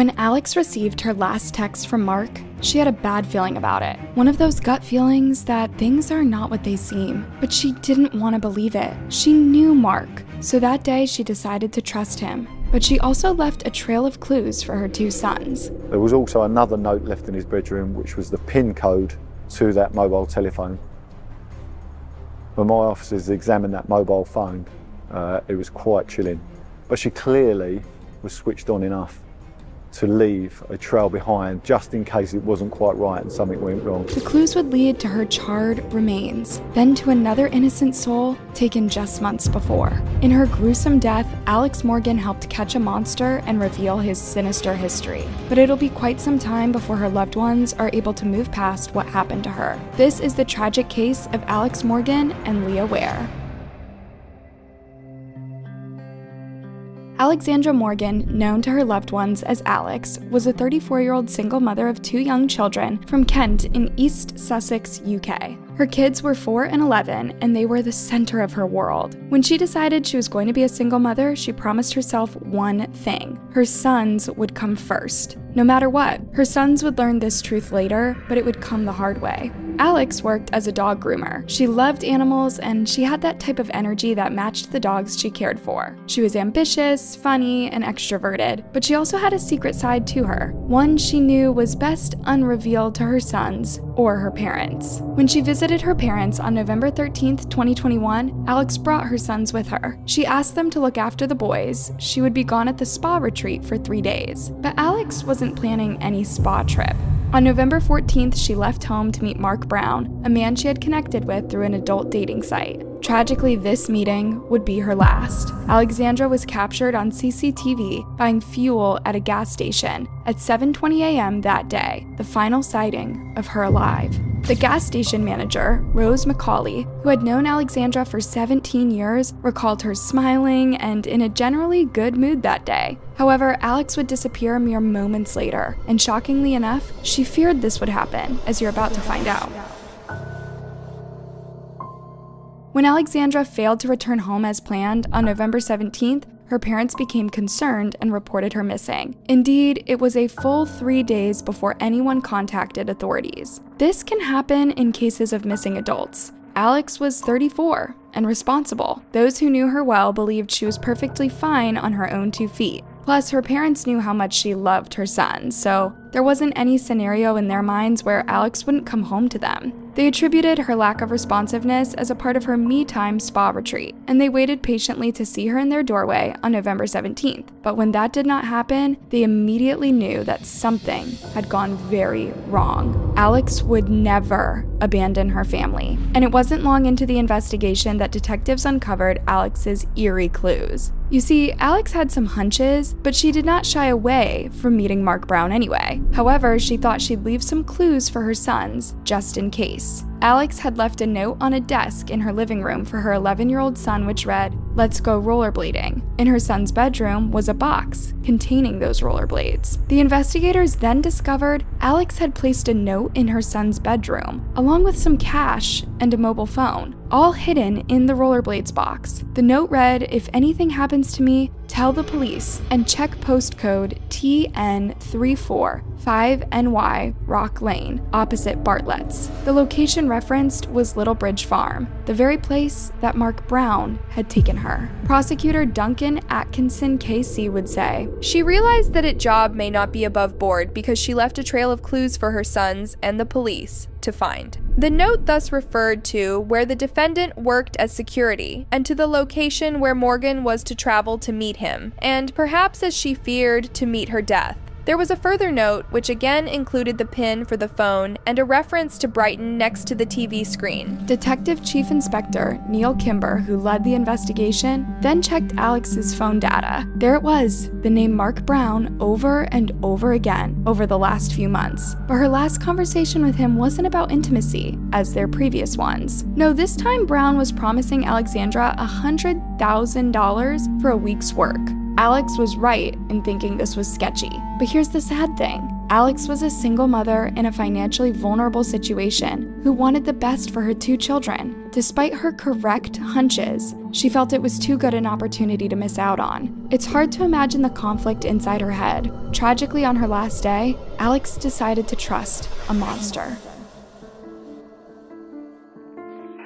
When Alex received her last text from Mark, she had a bad feeling about it. One of those gut feelings that things are not what they seem, but she didn't want to believe it. She knew Mark, so that day she decided to trust him. But she also left a trail of clues for her 2 sons. There was also another note left in his bedroom, which was the PIN code to that mobile telephone. When my officers examined that mobile phone, it was quite chilling. But she clearly was switched on enough to leave a trail behind just in case it wasn't quite right and something went wrong. The clues would lead to her charred remains, then to another innocent soul taken just months before. In her gruesome death, Alex Morgan helped catch a monster and reveal his sinister history. But it'll be quite some time before her loved ones are able to move past what happened to her. This is the tragic case of Alex Morgan and Leah Ware. Alexandra Morgan, known to her loved ones as Alex, was a 34-year-old single mother of 2 young children from Kent in East Sussex, UK. Her kids were 4 and 11, and they were the center of her world. When she decided she was going to be a single mother, she promised herself one thing: her sons would come first. No matter what, her sons would learn this truth later, but it would come the hard way. Alex worked as a dog groomer. She loved animals, and she had that type of energy that matched the dogs she cared for. She was ambitious, funny, and extroverted, but she also had a secret side to her, one she knew was best unrevealed to her sons or her parents. When she visited her parents on November 13th, 2021, Alex brought her sons with her. She asked them to look after the boys. She would be gone at the spa retreat for 3 days, but Alex wasn't planning any spa trip. On November 14th, she left home to meet Mark Brown, a man she had connected with through an adult dating site. Tragically, this meeting would be her last. Alexandra was captured on CCTV buying fuel at a gas station at 7:20 a.m. that day, the final sighting of her alive. The gas station manager, Rose McCauley, who had known Alexandra for 17 years, recalled her smiling and in a generally good mood that day. However, Alex would disappear mere moments later, and shockingly enough, she feared this would happen, as you're about to find out. When Alexandra failed to return home as planned on November 17th, her parents became concerned and reported her missing. Indeed, it was a full 3 days before anyone contacted authorities. This can happen in cases of missing adults. Alex was 34 and responsible. Those who knew her well believed she was perfectly fine on her own 2 feet. Plus, her parents knew how much she loved her son, so there wasn't any scenario in their minds where Alex wouldn't come home to them. They attributed her lack of responsiveness as a part of her me-time spa retreat, and they waited patiently to see her in their doorway on November 17th. But when that did not happen, they immediately knew that something had gone very wrong. Alex would never abandon her family, and it wasn't long into the investigation that detectives uncovered Alex's eerie clues. You see, Alex had some hunches, but she did not shy away from meeting Mark Brown anyway. However, she thought she'd leave some clues for her sons, just in case. Alex had left a note on a desk in her living room for her 11-year-old son which read, "Let's go rollerblading." In her son's bedroom was a box containing those rollerblades. The investigators then discovered Alex had placed a note in her son's bedroom, along with some cash and a mobile phone, all hidden in the rollerblades box. The note read, "If anything happens to me, tell the police and check postcode TN345NY Rock Lane, opposite Bartlett's." The location referenced was Little Bridge Farm, the very place that Mark Brown had taken her. Prosecutor Duncan Atkinson KC would say, "She realized that a job may not be above board because she left a trail of clues for her sons and the police to find. The note thus referred to where the defendant worked as security, and to the location where Morgan was to travel to meet him, and perhaps as she feared to meet her death. There was a further note which again included the PIN for the phone and a reference to Brighton next to the TV screen." Detective Chief Inspector Neil Kimber, who led the investigation, then checked Alex's phone data. There it was, the name Mark Brown over and over again over the last few months. But her last conversation with him wasn't about intimacy, as their previous ones. No, this time Brown was promising Alexandra $100,000 for a week's work. Alex was right in thinking this was sketchy. But here's the sad thing. Alex was a single mother in a financially vulnerable situation who wanted the best for her 2 children. despite her correct hunches, she felt it was too good an opportunity to miss out on. It's hard to imagine the conflict inside her head. Tragically, on her last day, Alex decided to trust a monster.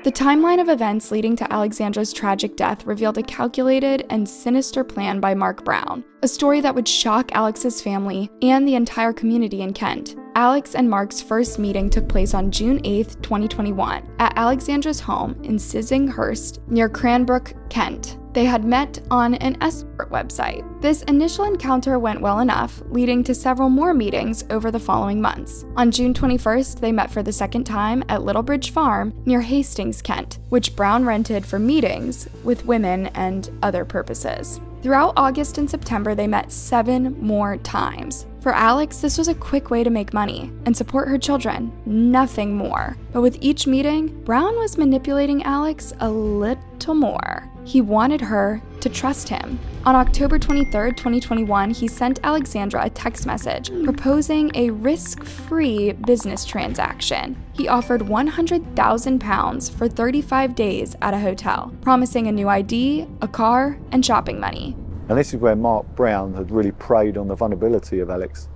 The timeline of events leading to Alexandra's tragic death revealed a calculated and sinister plan by Mark Brown, a story that would shock Alex's family and the entire community in Kent. Alex and Mark's first meeting took place on June 8, 2021, at Alexandra's home in Sissinghurst, near Cranbrook, Kent. They had met on an escort website. This initial encounter went well enough, leading to several more meetings over the following months. On June 21st, they met for the second time at Littlebridge Farm near Hastings, Kent, which Brown rented for meetings with women and other purposes. Throughout August and September, they met 7 more times. For Alex, this was a quick way to make money and support her children, nothing more. But with each meeting, Brown was manipulating Alex a little more. He wanted her to trust him. On October 23, 2021, he sent Alexandra a text message proposing a risk-free business transaction. He offered £100,000 for 35 days at a hotel, promising a new ID, a car, and shopping money. And this is where Mark Brown had really preyed on the vulnerability of Alex.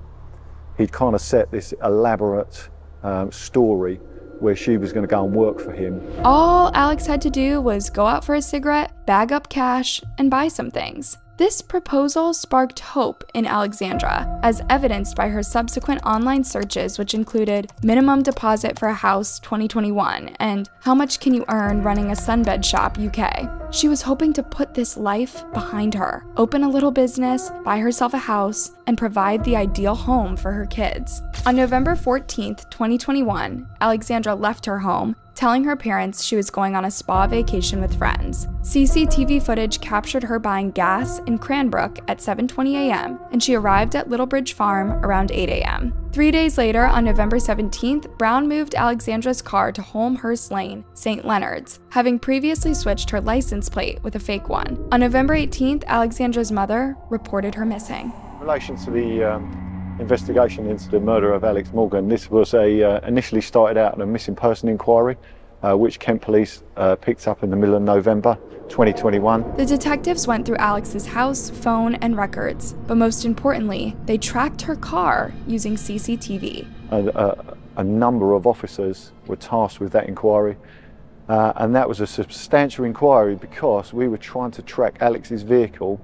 He'd kind of set this elaborate story where she was going to go and work for him. All Alex had to do was go out for a cigarette, bag up cash, and buy some things. This proposal sparked hope in Alexandra, as evidenced by her subsequent online searches, which included minimum deposit for a house 2021 and how much can you earn running a sunbed shop UK. She was hoping to put this life behind her, open a little business, buy herself a house, and provide the ideal home for her kids. On November 14th, 2021, Alexandra left her home, telling her parents she was going on a spa vacation with friends. CCTV footage captured her buying gas in Cranbrook at 7:20 a.m., and she arrived at Littlebridge Farm around 8 a.m. 3 days later, on November 17th, Brown moved Alexandra's car to Holmhurst Lane, St. Leonard's, having previously switched her license plate with a fake one. On November 18th, Alexandra's mother reported her missing. In relation to the investigation into the murder of Alex Morgan, this was initially started out on a missing person inquiry, which Kent Police picked up in the middle of November 2021. The detectives went through Alex's house, phone, and records, but most importantly, they tracked her car using CCTV. A number of officers were tasked with that inquiry, and that was a substantial inquiry because we were trying to track Alex's vehicle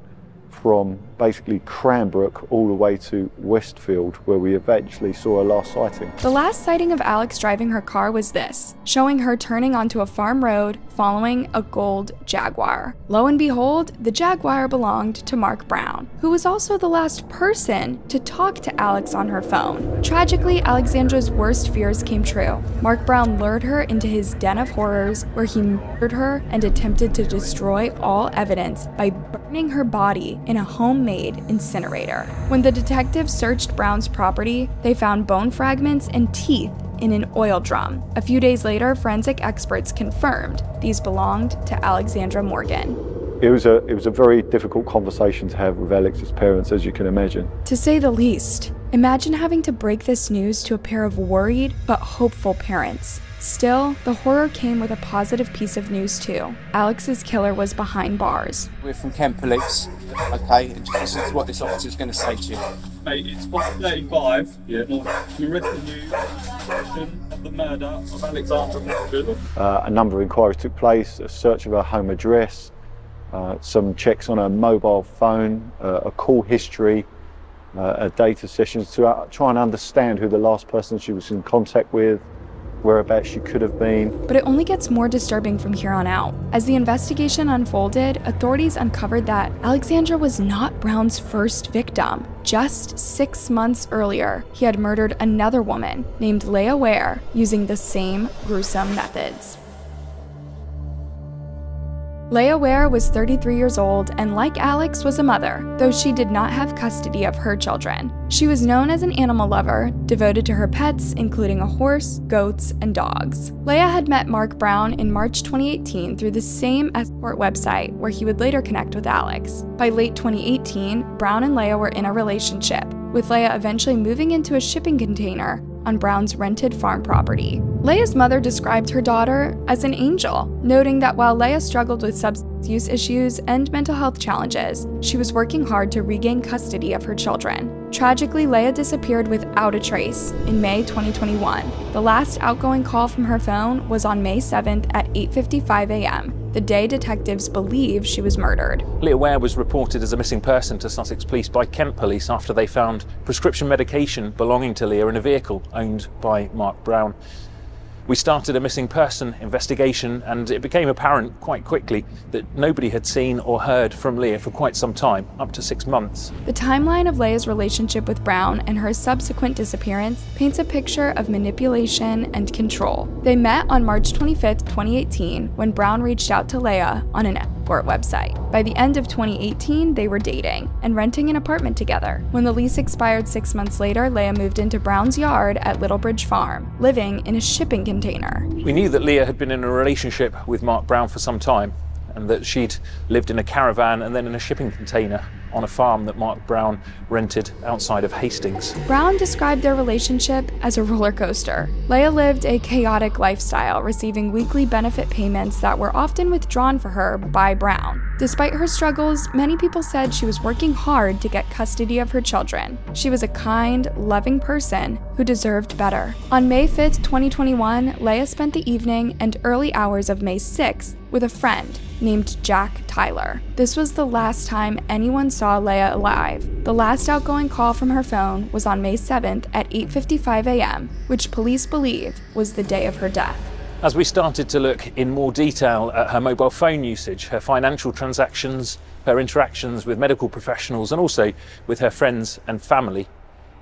from basically Cranbrook all the way to Westfield, where we eventually saw a last sighting. The last sighting of Alex driving her car was this, showing her turning onto a farm road following a gold Jaguar. Lo and behold, the Jaguar belonged to Mark Brown, who was also the last person to talk to Alex on her phone. Tragically, Alexandra's worst fears came true. Mark Brown lured her into his den of horrors, where he murdered her and attempted to destroy all evidence by burning her body in a homemade incinerator. When the detectives searched Brown's property, they found bone fragments and teeth in an oil drum. A few days later, forensic experts confirmed these belonged to Alexandra Morgan. It was a very difficult conversation to have with Alex's parents, as you can imagine. To say the least. Imagine having to break this news to a pair of worried but hopeful parents. Still, the horror came with a positive piece of news too. Alex's killer was behind bars. We're from Kent Police, okay, and just listen to what this officer's going to say to you. Mate, it's 5:35. Yeah. We're arresting you of the murder of Alexandra Morgan. A number of inquiries took place, a search of her home address, some checks on her mobile phone, a call history, a data sessions to try and understand who the last person she was in contact with, whereabouts she could have been. But it only gets more disturbing from here on out. As the investigation unfolded, authorities uncovered that Alexandra was not Brown's first victim. Just 6 months earlier, he had murdered another woman named Leah Ware using the same gruesome methods. Leah Ware was 33 years old and, like Alex, was a mother, though she did not have custody of her children. She was known as an animal lover, devoted to her pets, including a horse, goats, and dogs. Leah had met Mark Brown in March 2018 through the same escort website, where he would later connect with Alex. By late 2018, Brown and Leah were in a relationship, with Leah eventually moving into a shipping container on Brown's rented farm property. Leah's mother described her daughter as an angel, noting that while Leah struggled with substance use issues and mental health challenges, she was working hard to regain custody of her children. Tragically, Leah disappeared without a trace in May 2021. The last outgoing call from her phone was on May 7th at 8:55 a.m., the day detectives believe she was murdered. Leah Ware was reported as a missing person to Sussex Police by Kent Police after they found prescription medication belonging to Leah in a vehicle owned by Mark Brown. We started a missing person investigation, and it became apparent quite quickly that nobody had seen or heard from Leah for quite some time, up to 6 months. The timeline of Leah's relationship with Brown and her subsequent disappearance paints a picture of manipulation and control. They met on March 25, 2018, when Brown reached out to Leah on an escort website. By the end of 2018, they were dating and renting an apartment together. When the lease expired 6 months later, Leah moved into Brown's yard at Littlebridge Farm, living in a shipping container. We knew that Leah had been in a relationship with Mark Brown for some time, and that she'd lived in a caravan and then in a shipping container on a farm that Mark Brown rented outside of Hastings. Brown described their relationship as a roller coaster. Leah lived a chaotic lifestyle, receiving weekly benefit payments that were often withdrawn for her by Brown. Despite her struggles, many people said she was working hard to get custody of her children. She was a kind, loving person who deserved better. On May 5th, 2021, Leah spent the evening and early hours of May 6th with a friend named Jack Tyler. This was the last time anyone saw Leah alive. The last outgoing call from her phone was on May 7th at 8:55 a.m., which police believe was the day of her death. As we started to look in more detail at her mobile phone usage, her financial transactions, her interactions with medical professionals, and also with her friends and family,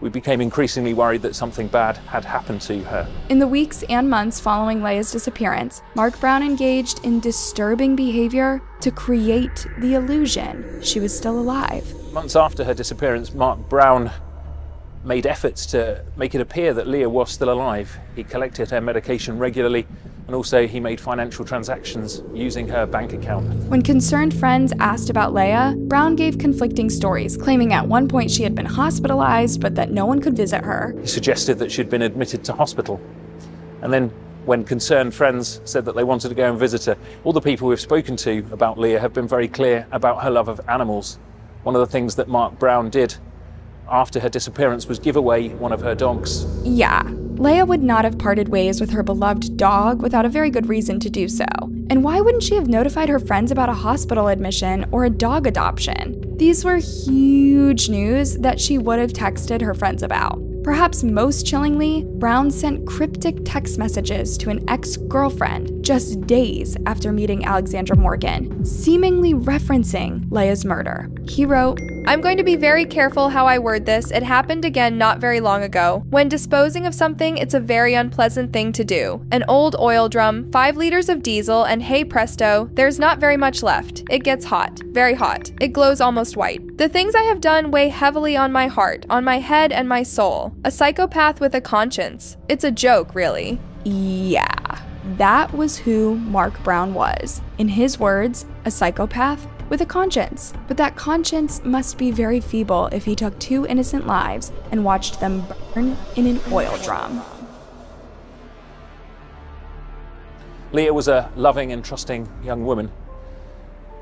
we became increasingly worried that something bad had happened to her. In the weeks and months following Leah's disappearance, Mark Brown engaged in disturbing behavior to create the illusion she was still alive. Months after her disappearance, Mark Brown made efforts to make it appear that Leah was still alive. He collected her medication regularly, and also he made financial transactions using her bank account. When concerned friends asked about Leah, Brown gave conflicting stories, claiming at one point she had been hospitalized but that no one could visit her. He suggested that she'd been admitted to hospital. And then when concerned friends said that they wanted to go and visit her, all the people we've spoken to about Leah have been very clear about her love of animals. One of the things that Mark Brown did after her disappearance was give away one of her dogs. Yeah, Leah would not have parted ways with her beloved dog without a very good reason to do so. And why wouldn't she have notified her friends about a hospital admission or a dog adoption? These were huge news that she would have texted her friends about. Perhaps most chillingly, Brown sent cryptic text messages to an ex-girlfriend just days after meeting Alexandra Morgan, seemingly referencing Leah's murder. He wrote, I'm going to be very careful how I word this. It happened again not very long ago. When disposing of something, it's a very unpleasant thing to do. An old oil drum, 5 liters of diesel, and hey presto, there's not very much left. It gets hot, very hot. It glows almost white. The things I have done weigh heavily on my heart, on my head and my soul. A psychopath with a conscience. It's a joke, really. Yeah, that was who Mark Brown was. In his words, a psychopath with a conscience. But that conscience must be very feeble if he took 2 innocent lives and watched them burn in an oil drum. Leah was a loving and trusting young woman.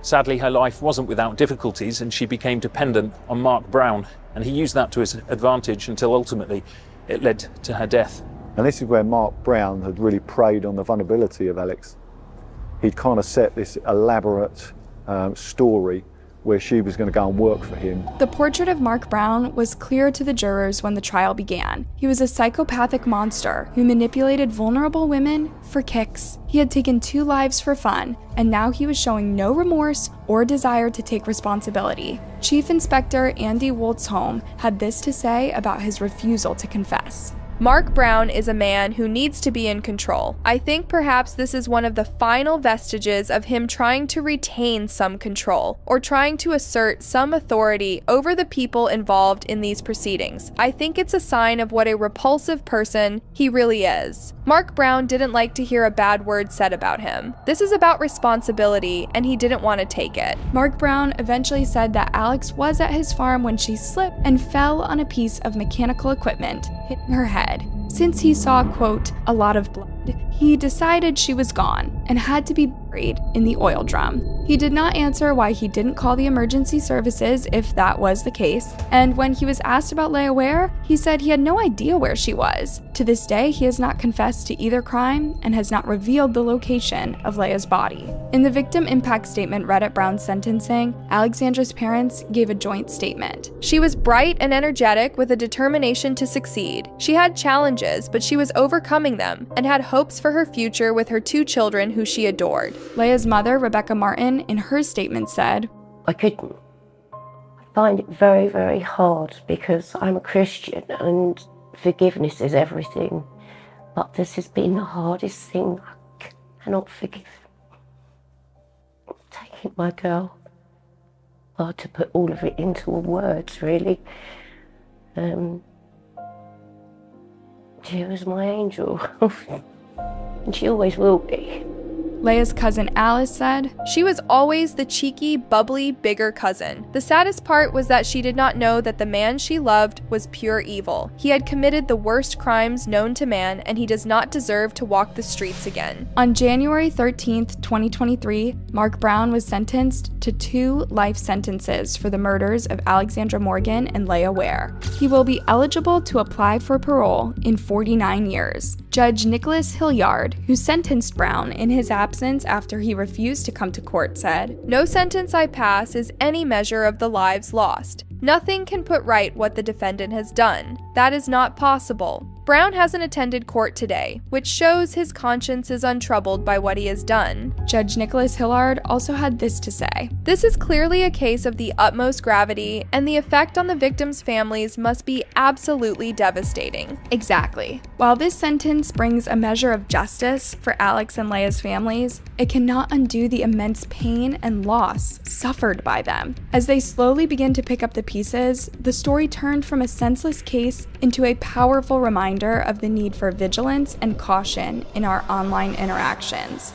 Sadly, her life wasn't without difficulties, and she became dependent on Mark Brown, and he used that to his advantage until ultimately it led to her death. And this is where Mark Brown had really preyed on the vulnerability of Alex. He'd kind of set this elaborate story where she was going to go and work for him. The portrait of Mark Brown was clear to the jurors when the trial began. He was a psychopathic monster who manipulated vulnerable women for kicks. He had taken 2 lives for fun, and now he was showing no remorse or desire to take responsibility. Chief Inspector Andy Woltzholm had this to say about his refusal to confess. Mark Brown is a man who needs to be in control. I think perhaps this is one of the final vestiges of him trying to retain some control, or trying to assert some authority over the people involved in these proceedings. I think it's a sign of what a repulsive person he really is. Mark Brown didn't like to hear a bad word said about him. This is about responsibility, and he didn't want to take it. Mark Brown eventually said that Alex was at his farm when she slipped and fell on a piece of mechanical equipment, hitting her head. Since he saw, quote, a lot of blood, he decided she was gone and had to be buried in the oil drum. He did not answer why he didn't call the emergency services if that was the case, and when he was asked about Leah Ware, he said he had no idea where she was. To this day, he has not confessed to either crime and has not revealed the location of Leah's body. In the victim impact statement read at Brown's sentencing, Alexandra's parents gave a joint statement. She was bright and energetic with a determination to succeed. She had challenges, but she was overcoming them and had hopes for her future with her 2 children who she adored. Leah's mother, Rebecca Martin, in her statement said, I couldn't. I find it very, very hard because I'm a Christian and forgiveness is everything. But this has been the hardest thing I cannot forgive. Taking my girl. Hard to put all of it into words, really. She was my angel. And she always will be. Leah's cousin Alice said, she was always the cheeky, bubbly, bigger cousin. The saddest part was that she did not know that the man she loved was pure evil. He had committed the worst crimes known to man, and he does not deserve to walk the streets again. On January 13th, 2023, Mark Brown was sentenced to 2 life sentences for the murders of Alexandra Morgan and Leah Ware. He will be eligible to apply for parole in 49 years. Judge Nicholas Hilliard, who sentenced Brown in his absence after he refused to come to court, said, "No sentence I pass is any measure of the lives lost. Nothing can put right what the defendant has done. That is not possible. Brown hasn't attended court today, which shows his conscience is untroubled by what he has done." Judge Nicholas Hilliard also had this to say, "This is clearly a case of the utmost gravity, and the effect on the victims' families must be absolutely devastating." Exactly. While this sentence brings a measure of justice for Alex and Leah's families, it cannot undo the immense pain and loss suffered by them. As they slowly begin to pick up the pieces, the story turned from a senseless case into a powerful reminder of the need for vigilance and caution in our online interactions.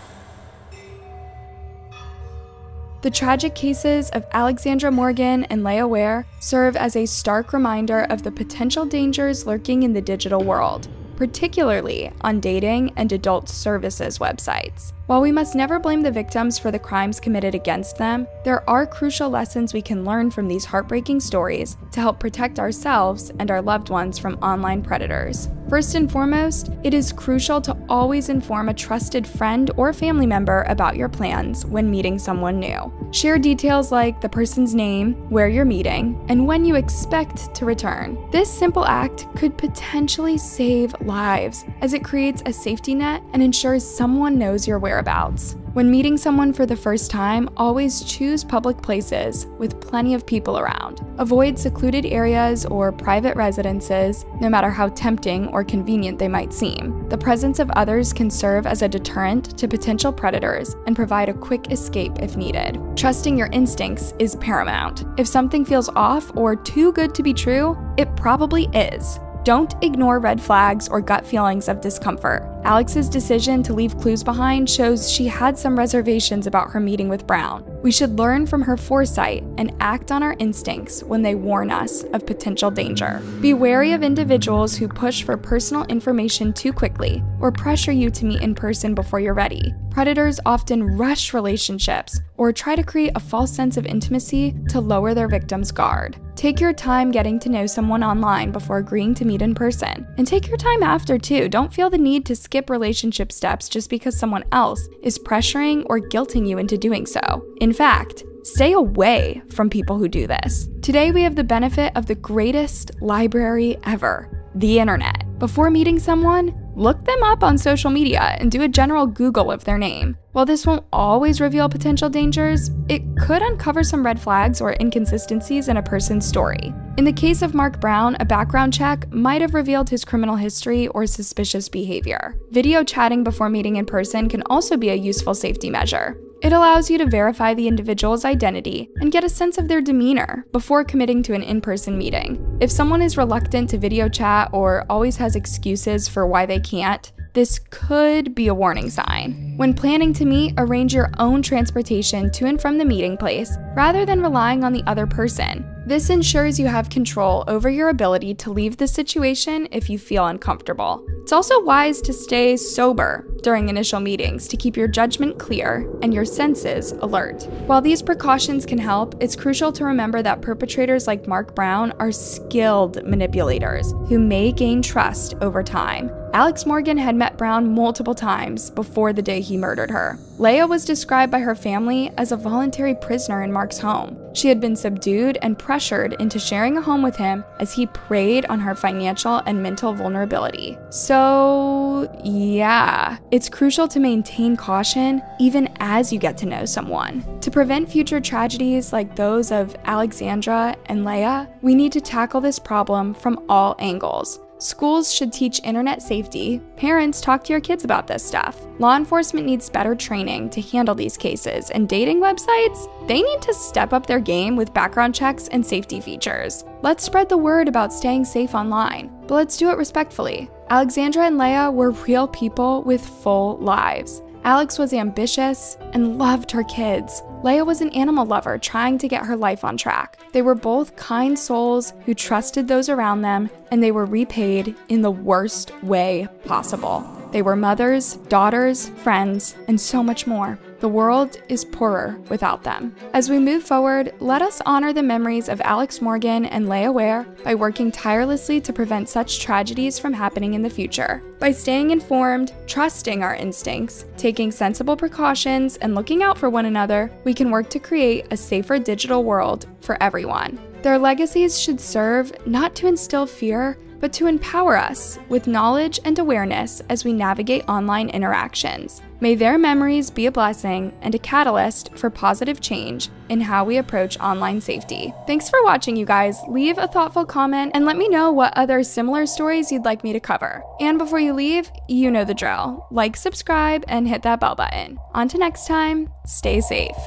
The tragic cases of Alexandra Morgan and Leah Ware serve as a stark reminder of the potential dangers lurking in the digital world, particularly on dating and adult services websites. While we must never blame the victims for the crimes committed against them, there are crucial lessons we can learn from these heartbreaking stories to help protect ourselves and our loved ones from online predators. First and foremost, it is crucial to always inform a trusted friend or family member about your plans when meeting someone new. Share details like the person's name, where you're meeting, and when you expect to return. This simple act could potentially save lives, as it creates a safety net and ensures someone knows your whereabouts. When meeting someone for the first time, always choose public places with plenty of people around. Avoid secluded areas or private residences, no matter how tempting or convenient they might seem. The presence of others can serve as a deterrent to potential predators and provide a quick escape if needed. Trusting your instincts is paramount. If something feels off or too good to be true, it probably is. Don't ignore red flags or gut feelings of discomfort. Alex's decision to leave clues behind shows she had some reservations about her meeting with Brown. We should learn from her foresight and act on our instincts when they warn us of potential danger. Be wary of individuals who push for personal information too quickly or pressure you to meet in person before you're ready. Predators often rush relationships or try to create a false sense of intimacy to lower their victim's guard. Take your time getting to know someone online before agreeing to meet in person. And take your time after too. Don't feel the need to skip relationship steps just because someone else is pressuring or guilting you into doing so. In fact, stay away from people who do this. Today we have the benefit of the greatest library ever, the internet. Before meeting someone, look them up on social media and do a general Google of their name. While this won't always reveal potential dangers, it could uncover some red flags or inconsistencies in a person's story. In the case of Mark Brown, a background check might have revealed his criminal history or suspicious behavior. Video chatting before meeting in person can also be a useful safety measure. It allows you to verify the individual's identity and get a sense of their demeanor before committing to an in-person meeting. If someone is reluctant to video chat or always has excuses for why they can't, this could be a warning sign. When planning to meet, arrange your own transportation to and from the meeting place rather than relying on the other person. This ensures you have control over your ability to leave the situation if you feel uncomfortable. It's also wise to stay sober during initial meetings to keep your judgment clear and your senses alert. While these precautions can help, it's crucial to remember that perpetrators like Mark Brown are skilled manipulators who may gain trust over time. Alex Morgan had met Brown multiple times before the day he murdered her. Leah was described by her family as a voluntary prisoner in Mark's home. She had been subdued and pressured into sharing a home with him as he preyed on her financial and mental vulnerability. So, yeah, it's crucial to maintain caution even as you get to know someone. To prevent future tragedies like those of Alexandra and Leah, we need to tackle this problem from all angles. Schools should teach internet safety. Parents, talk to your kids about this stuff. Law enforcement needs better training to handle these cases, and dating websites, they need to step up their game with background checks and safety features. Let's spread the word about staying safe online, but let's do it respectfully. Alexandra and Leah were real people with full lives. Alex was ambitious and loved her kids. Leah was an animal lover trying to get her life on track. They were both kind souls who trusted those around them, and they were repaid in the worst way possible. They were mothers, daughters, friends, and so much more. The world is poorer without them. As we move forward, let us honor the memories of Alex Morgan and Leah Ware by working tirelessly to prevent such tragedies from happening in the future. By staying informed, trusting our instincts, taking sensible precautions, and looking out for one another, we can work to create a safer digital world for everyone. Their legacies should serve not to instill fear, but to empower us with knowledge and awareness as we navigate online interactions. May their memories be a blessing and a catalyst for positive change in how we approach online safety. Thanks for watching, you guys. Leave a thoughtful comment and let me know what other similar stories you'd like me to cover. And before you leave, you know the drill. Like, subscribe, and hit that bell button. On to next time, stay safe.